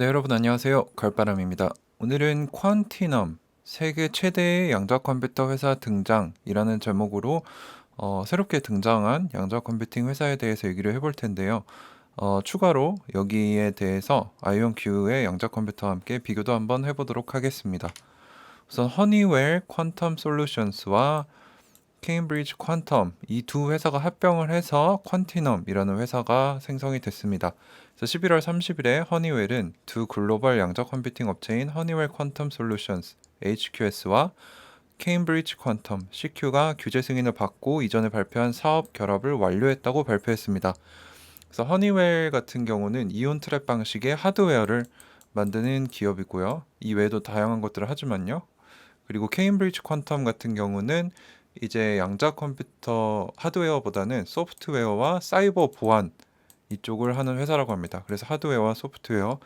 네, 여러분 안녕하세요. 걸바람입니다. 오늘은 퀀티넘, 세계 최대의 양자 컴퓨터 회사 등장이라는 제목으로 새롭게 등장한 양자 컴퓨팅 회사에 대해서 얘기를 해볼 텐데요. 추가로 여기에 대해서 아이온큐의 양자 컴퓨터와 함께 비교도 한번 해보도록 하겠습니다. 우선 허니웰 퀀텀 솔루션스와 케임브리지 퀀텀 이 두 회사가 합병을 해서 퀀티넘이라는 회사가 생성이 됐습니다. 그래서 11월 30일에 허니웰은 두 글로벌 양자 컴퓨팅 업체인 허니웰 퀀텀 솔루션스 HQS와 케임브리지 퀀텀 CQ가 규제 승인을 받고 이전에 발표한 사업 결합을 완료했다고 발표했습니다. 그래서 허니웰 같은 경우는 이온 트랩 방식의 하드웨어를 만드는 기업이고요. 이 외에도 다양한 것들을 하지만요. 그리고 케임브리지 퀀텀 같은 경우는 이제 양자 컴퓨터 하드웨어보다는 소프트웨어와 사이버 보안 이쪽을 하는 회사라고 합니다. 그래서 하드웨어와 소프트웨어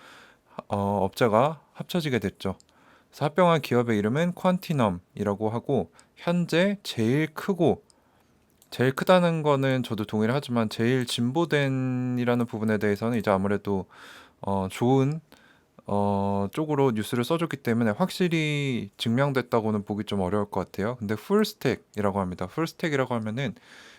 업체가 합쳐지게 됐죠. 그래서 합병한 기업의 이름은 퀀티넘이라고 하고 현재 제일 크다는 거는 저도 동의를 하지만 제일 진보된이라는 부분에 대해서는 이제 아무래도 좋은 쪽으로 뉴스를 써줬기 때문에 확실히 증명됐다고는 보기 좀 어려울 것 같아요. 근데 풀스택이라고 합니다. 풀스택이라고 하면은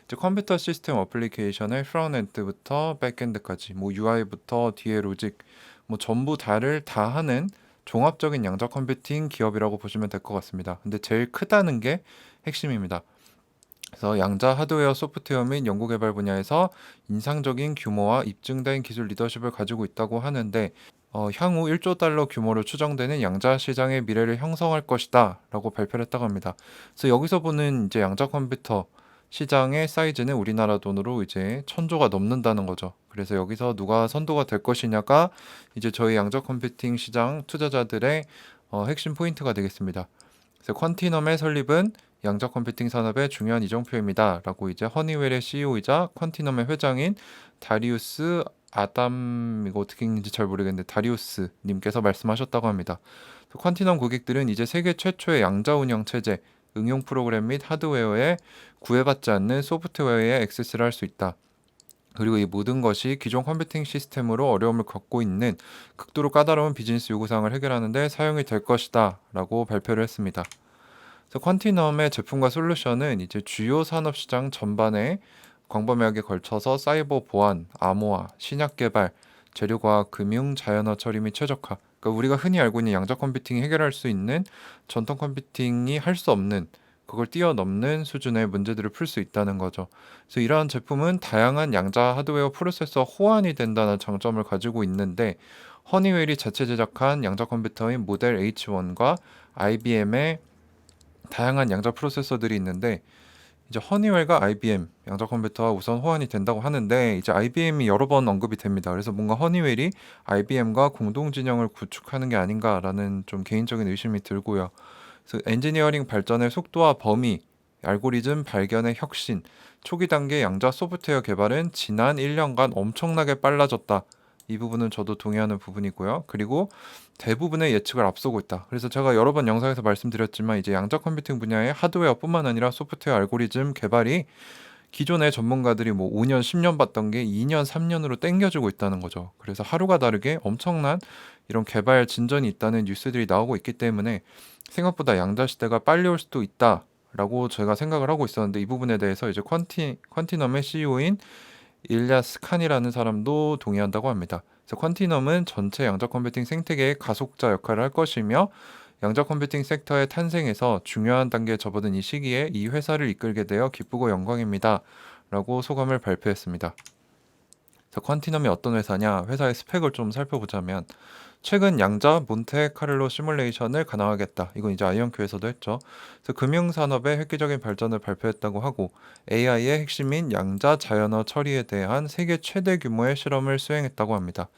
이제 컴퓨터 시스템 어플리케이션의 프론트엔드부터 백엔드까지 뭐 UI부터 뒤에 로직 뭐 전부 다를 다 하는 종합적인 양자 컴퓨팅 기업이라고 보시면 될 것 같습니다. 근데 제일 크다는 게 핵심입니다. 그래서 양자 하드웨어 소프트웨어 및 연구개발 분야에서 인상적인 규모와 입증된 기술 리더십을 가지고 있다고 하는데 향후 1조 달러 규모로 추정되는 양자 시장의 미래를 형성할 것이다 라고 발표를 했다고 합니다. 그래서 여기서 보는 이제 양자 컴퓨터 시장의 사이즈는 우리나라 돈으로 이제 1,000조가 넘는다는 거죠. 그래서 여기서 누가 선도가 될 것이냐가 이제 저희 양자 컴퓨팅 시장 투자자들의 핵심 포인트가 되겠습니다. 그래서 퀀티넘의 설립은 양자 컴퓨팅 산업의 중요한 이정표입니다. 라고 이제 허니웰의 CEO이자 퀀티넘의 회장인 다리우스 이거 어떻게 읽는지 잘 모르겠는데 다리우스 님께서 말씀하셨다고 합니다. 퀀티넘 고객들은 이제 세계 최초의 양자 운영 체제, 응용 프로그램 및 하드웨어에 구애받지 않는 소프트웨어에 액세스를 할 수 있다. 그리고 이 모든 것이 기존 컴퓨팅 시스템으로 어려움을 겪고 있는 극도로 까다로운 비즈니스 요구사항을 해결하는 데 사용이 될 것이다 라고 발표를 했습니다. 그래서 퀀티넘의 제품과 솔루션은 이제 주요 산업 시장 전반에 광범위하게 걸쳐서 사이버 보안, 암호화, 신약 개발, 재료과학, 금융, 자연어 처리 및 최적화. 그러니까 우리가 흔히 알고 있는 양자 컴퓨팅이 해결할 수 있는 전통 컴퓨팅이 할 수 없는 그걸 뛰어넘는 수준의 문제들을 풀 수 있다는 거죠. 그래서 이러한 제품은 다양한 양자 하드웨어 프로세서 호환이 된다는 장점을 가지고 있는데 허니웰이 자체 제작한 양자 컴퓨터인 모델 H1과 IBM의 다양한 양자 프로세서들이 있는데 이제 허니웰과 IBM 양자 컴퓨터와 우선 호환이 된다고 하는데 이제 IBM이 여러 번 언급이 됩니다. 그래서 뭔가 허니웰이 IBM과 공동 진영을 구축하는 게 아닌가라는 좀 개인적인 의심이 들고요. 그래서 엔지니어링 발전의 속도와 범위, 알고리즘 발견의 혁신, 초기 단계 양자 소프트웨어 개발은 지난 1년간 엄청나게 빨라졌다. 이 부분은 저도 동의하는 부분이고요. 그리고 대부분의 예측을 앞서고 있다. 그래서 제가 여러 번 영상에서 말씀드렸지만 이제 양자 컴퓨팅 분야의 하드웨어뿐만 아니라 소프트웨어 알고리즘 개발이 기존의 전문가들이 뭐 5년, 10년 봤던 게 2년, 3년으로 땡겨지고 있다는 거죠. 그래서 하루가 다르게 엄청난 이런 개발 진전이 있다는 뉴스들이 나오고 있기 때문에 생각보다 양자 시대가 빨리 올 수도 있다라고 제가 생각을 하고 있었는데 이 부분에 대해서 이제 퀀티넘의 CEO인 일리아스 칸이라는 사람도 동의한다고 합니다. 그래서 퀀티넘은 전체 양자 컴퓨팅 생태계의 가속자 역할을 할 것이며 양자 컴퓨팅 섹터의 탄생에서 중요한 단계에 접어든 이 시기에 이 회사를 이끌게 되어 기쁘고 영광입니다. 라고 소감을 발표했습니다. 그래서 퀀티넘이 어떤 회사냐? 회사의 스펙을 좀 살펴보자면 최근 양자 몬테카를로 시뮬레이션을 가능하겠다. 이건 이제 아이언큐에서도 했죠. 그래서 금융산업의 획기적인 발전을 발표했다고 하고 AI의 핵심인 양자 자연어 처리에 대한 세계 최대 규모의 실험을 수행했다고 합니다.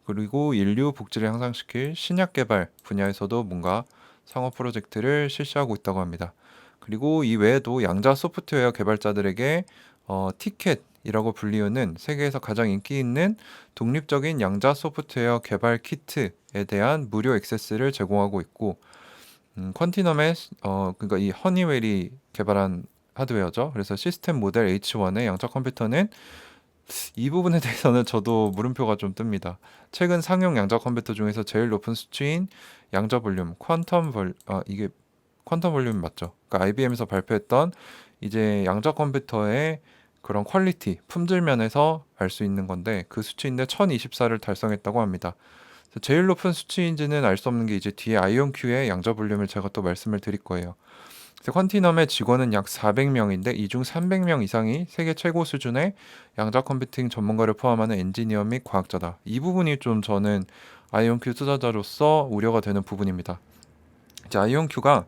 그리고 인류 복지를 향상시킬 신약 개발 분야에서도 뭔가 상업 프로젝트를 실시하고 있다고 합니다. 그리고 이 외에도 양자 소프트웨어 개발자들에게 티켓이라고 불리우는 세계에서 가장 인기 있는 독립적인 양자 소프트웨어 개발 키트에 대한 무료 액세스를 제공하고 있고 퀀티넘의 그러니까 이 허니웰이 개발한 하드웨어죠. 그래서 시스템 모델 H1의 양자 컴퓨터는 이 부분에 대해서는 저도 물음표가 좀 뜹니다. 최근 상용 양자 컴퓨터 중에서 제일 높은 수치인 양자 볼륨, 이게 퀀텀 볼륨 맞죠? 그러니까 IBM에서 발표했던 이제 양자 컴퓨터의 그런 퀄리티, 품질 면에서 알 수 있는 건데 그 수치인데 1024를 달성했다고 합니다. 그래서 제일 높은 수치인지는 알 수 없는 게 이제 뒤에 아이온큐의 양자 볼륨을 제가 또 말씀을 드릴 거예요. 그래서 퀀티넘의 직원은 약 400명인데 이 중 300명 이상이 세계 최고 수준의 양자 컴퓨팅 전문가를 포함하는 엔지니어 및 과학자다. 이 부분이 좀 저는 아이온큐 투자자로서 우려가 되는 부분입니다. 이제 아이온큐가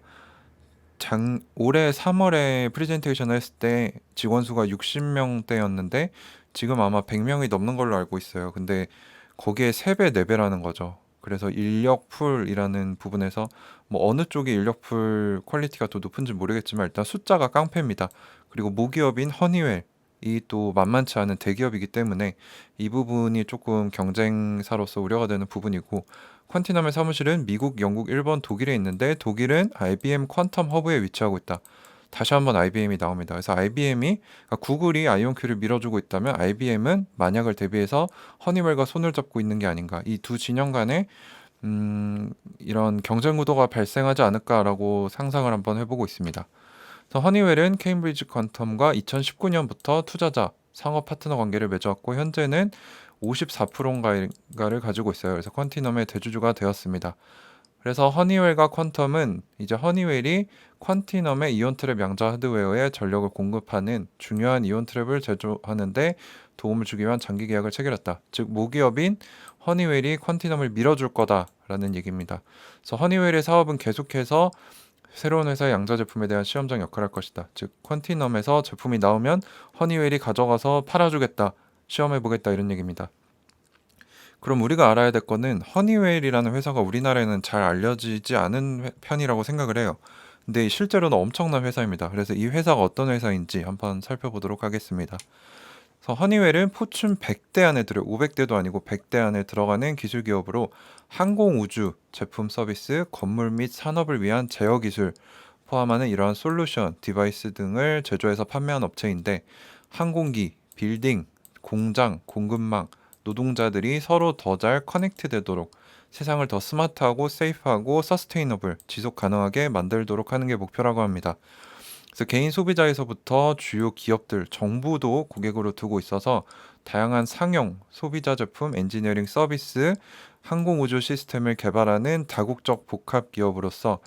올해 3월에 프레젠테이션을 했을 때 직원 수가 60명대였는데 지금 아마 100명이 넘는 걸로 알고 있어요. 근데 거기에 3배, 4배라는 거죠. 그래서 인력풀이라는 부분에서 뭐 어느 쪽이 인력풀 퀄리티가 더 높은지 모르겠지만 일단 숫자가 깡패입니다. 그리고 모기업인 허니웰이 또 만만치 않은 대기업이기 때문에 이 부분이 조금 경쟁사로서 우려가 되는 부분이고 퀀티넘의 사무실은 미국, 영국, 일본, 독일에 있는데 독일은 IBM 퀀텀 허브에 위치하고 있다. 다시 한번 IBM이 나옵니다. 그래서 그러니까 구글이 아이온큐를 밀어주고 있다면 IBM은 만약을 대비해서 허니웰과 손을 잡고 있는 게 아닌가. 이 두 진영 간에 이런 경쟁 구도가 발생하지 않을까라고 상상을 한번 해보고 있습니다. 그래서 허니웰은 케임브리지 퀀텀과 2019년부터 투자자, 상업 파트너 관계를 맺었고 현재는 54%인가를 가지고 있어요. 그래서 퀀티넘의 대주주가 되었습니다. 그래서 허니웰과 퀀텀은 이제 허니웰이 퀀티넘의 이온 트랩 양자 하드웨어에 전력을 공급하는 중요한 이온 트랩을 제조하는데 도움을 주기 위한 장기 계약을 체결했다. 즉 모기업인 허니웰이 퀀티넘을 밀어줄 거다라는 얘기입니다. 그래서 허니웰의 사업은 계속해서 새로운 회사의 양자 제품에 대한 시험장 역할을 할 것이다. 즉 퀀티넘에서 제품이 나오면 허니웰이 가져가서 팔아주겠다, 시험해보겠다 이런 얘기입니다. 그럼 우리가 알아야 될 거는 허니웰이라는 회사가 우리나라에는 잘 알려지지 않은 편이라고 생각을 해요. 근데 실제로는 엄청난 회사입니다. 그래서 이 회사가 어떤 회사인지 한번 살펴보도록 하겠습니다. 그래서 허니웰은 포춘 100대 안에 500대도 아니고 100대 안에 들어가는 기술 기업으로 항공 우주 제품 서비스, 건물 및 산업을 위한 제어 기술 포함하는 이러한 솔루션, 디바이스 등을 제조해서 판매한 업체인데 항공기, 빌딩, 공장, 공급망, 노동자들이 서로 더 잘 커넥트 되도록 세상을 더 스마트하고 세이프하고 서스테이너블, 지속 가능하게 만들도록 하는 게 목표라고 합니다. 그래서 개인 소비자에서부터 주요 기업들, 정부도 고객으로 두고 있어서 다양한 상용, 소비자 제품, 엔지니어링 서비스, 항공우주 시스템을 개발하는 다국적 복합 기업으로서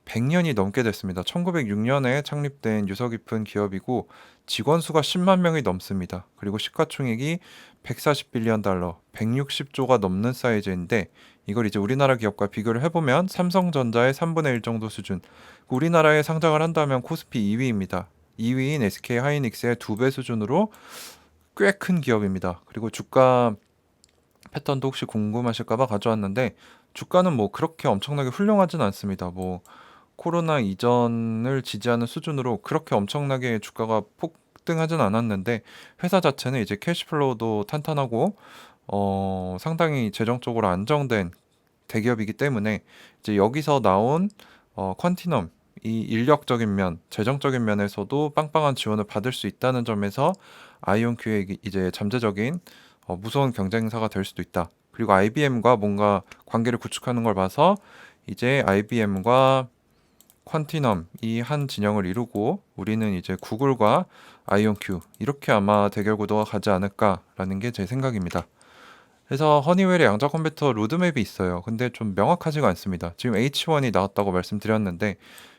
100년이 넘게 됐습니다. 1906년에 창립된 유서 깊은 기업이고 직원 수가 10만 명이 넘습니다. 그리고 시가총액이 140빌리언 달러, 160조가 넘는 사이즈인데 이걸 이제 우리나라 기업과 비교를 해보면 삼성전자의 3분의 1 정도 수준. 우리나라에 상장을 한다면 코스피 2위입니다. 2위인 SK 하이닉스의 2배 수준으로 꽤 큰 기업입니다. 그리고 주가 패턴도 혹시 궁금하실까봐 가져왔는데 주가는 뭐 그렇게 엄청나게 훌륭하진 않습니다. 뭐 코로나 이전을 지지하는 수준으로 그렇게 엄청나게 주가가 폭등하진 않았는데 회사 자체는 이제 캐시플로우도 탄탄하고 상당히 재정적으로 안정된 대기업이기 때문에 이제 여기서 나온 퀀티넘 이 인력적인 면, 재정적인 면에서도 빵빵한 지원을 받을 수 있다는 점에서 아이온큐의 이제 잠재적인 무서운 경쟁사가 될 수도 있다. 그리고 IBM과 뭔가 관계를 구축하는 걸 봐서 이제 IBM과 퀀티넘 이 한 진영을 이루고 우리는 이제 구글과 아이온큐 이렇게 아마 대결 구도가 가지 않을까라는 게 제 생각입니다. 그래서 허니웰의 양자 컴퓨터 로드맵이 있어요. 근데 좀 명확하지가 않습니다. 지금 H1이 나왔다고 말씀드렸는데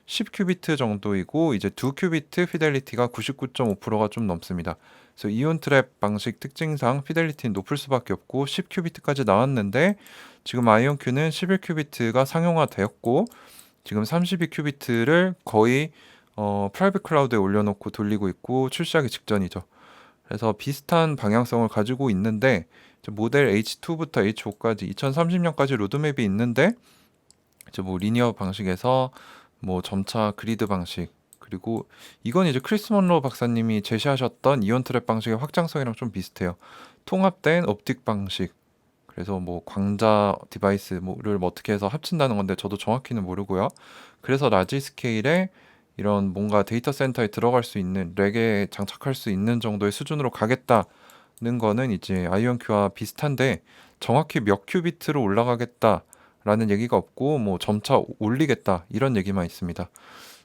10큐비트 정도이고 이제 2큐비트 피델리티가 99.5%가 좀 넘습니다. 그래서 이온 트랩 방식 특징상 피델리티는 높을 수밖에 없고 10큐비트까지 나왔는데 지금 아이온큐는 11큐비트가 상용화되었고 지금 32큐비트를 거의 프라이빗 클라우드에 올려놓고 돌리고 있고 출시하기 직전이죠. 그래서 비슷한 방향성을 가지고 있는데 모델 H2부터 H5까지 2030년까지 로드맵이 있는데 이제 뭐 리니어 방식에서 뭐 점차 그리드 방식 그리고 이건 이제 크리스 먼로 박사님이 제시하셨던 이온 트랩 방식의 확장성이랑 좀 비슷해요. 통합된 옵틱 방식. 그래서 뭐 광자 디바이스를 어떻게 해서 합친다는 건데 저도 정확히는 모르고요. 그래서 라지 스케일에 이런 뭔가 데이터 센터에 들어갈 수 있는 렉에 장착할 수 있는 정도의 수준으로 가겠다라는 거는 이제 아이온큐와 비슷한데 정확히 몇 큐비트로 올라가겠다라는 얘기가 없고 뭐 점차 올리겠다 이런 얘기만 있습니다.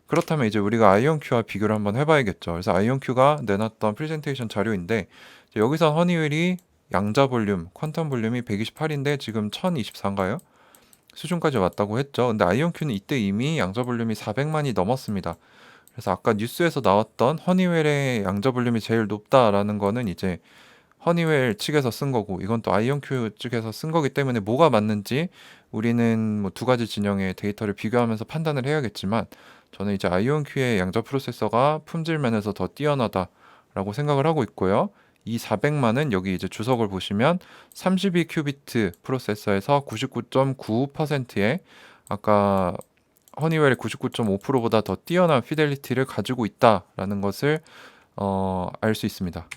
그렇다면 이제 우리가 아이온큐와 비교를 한번 해봐야겠죠. 그래서 아이온큐가 내놨던 프레젠테이션 자료인데 여기서 허니웰이 양자 볼륨, 퀀텀 볼륨이 128인데 지금 1024인가요? 수준까지 왔다고 했죠. 근데 아이온큐는 이때 이미 양자 볼륨이 400만이 넘었습니다. 그래서 아까 뉴스에서 나왔던 허니웰의 양자 볼륨이 제일 높다라는 거는 이제 허니웰 측에서 쓴 거고 이건 또 아이온큐 측에서 쓴 거기 때문에 뭐가 맞는지 우리는 뭐 두 가지 진영의 데이터를 비교하면서 판단을 해야겠지만 저는 이제 아이온큐의 양자 프로세서가 품질 면에서 더 뛰어나다라고 생각을 하고 있고요. 이 400만은 여기 이제 주석을 보시면 32큐비트 프로세서에서 99.9%의 아까 허니웰의 99.5%보다 더 뛰어난 피델리티를 가지고 있다라는 것을 알 수 있습니다.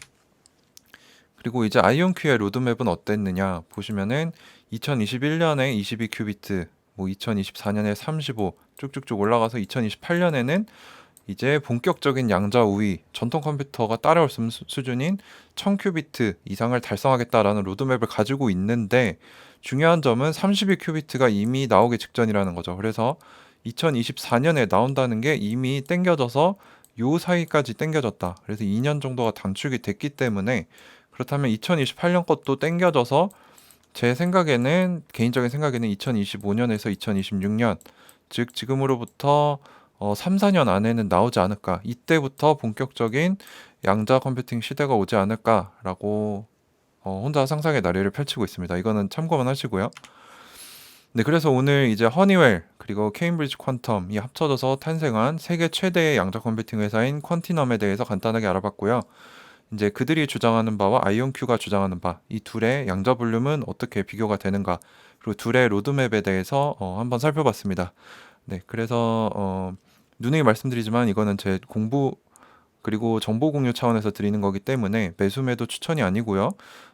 그리고 이제 아이온큐의 로드맵은 어땠느냐 보시면은 2021년에 22큐비트, 뭐 2024년에 35 쭉쭉쭉 올라가서 2028년에는 이제 본격적인 양자 우위, 전통 컴퓨터가 따라올 수준인 1000큐비트 이상을 달성하겠다라는 로드맵을 가지고 있는데 중요한 점은 32큐비트가 이미 나오기 직전이라는 거죠. 그래서 2024년에 나온다는 게 이미 땡겨져서 요 사이까지 땡겨졌다. 그래서 2년 정도가 단축이 됐기 때문에 그렇다면 2028년 것도 땡겨져서 제 생각에는 개인적인 생각에는 2025년에서 2026년 즉 지금으로부터 3, 4년 안에는 나오지 않을까. 이때부터 본격적인 양자 컴퓨팅 시대가 오지 않을까라고 혼자 상상의 나래를 펼치고 있습니다. 이거는 참고만 하시고요. 네, 그래서 오늘 이제 허니웰 그리고 케임브리지 퀀텀이 합쳐져서 탄생한 세계 최대의 양자 컴퓨팅 회사인 퀀티넘에 대해서 간단하게 알아봤고요. 이제 그들이 주장하는 바와 아이온큐가 주장하는 바, 이 둘의 양자 볼륨은 어떻게 비교가 되는가, 그리고 둘의 로드맵에 대해서 한번 살펴봤습니다. 네, 그래서 누누이 말씀드리지만 이거는 제 공부 그리고 정보 공유 차원에서 드리는 거기 때문에 매수매도 추천이 아니고요.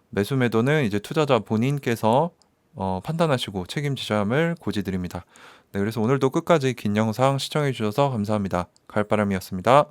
매수매도는 이제 투자자 본인께서 판단하시고 책임지셔야 함을 고지드립니다. 네, 그래서 오늘도 끝까지 긴 영상 시청해 주셔서 감사합니다. 가을바람이었습니다.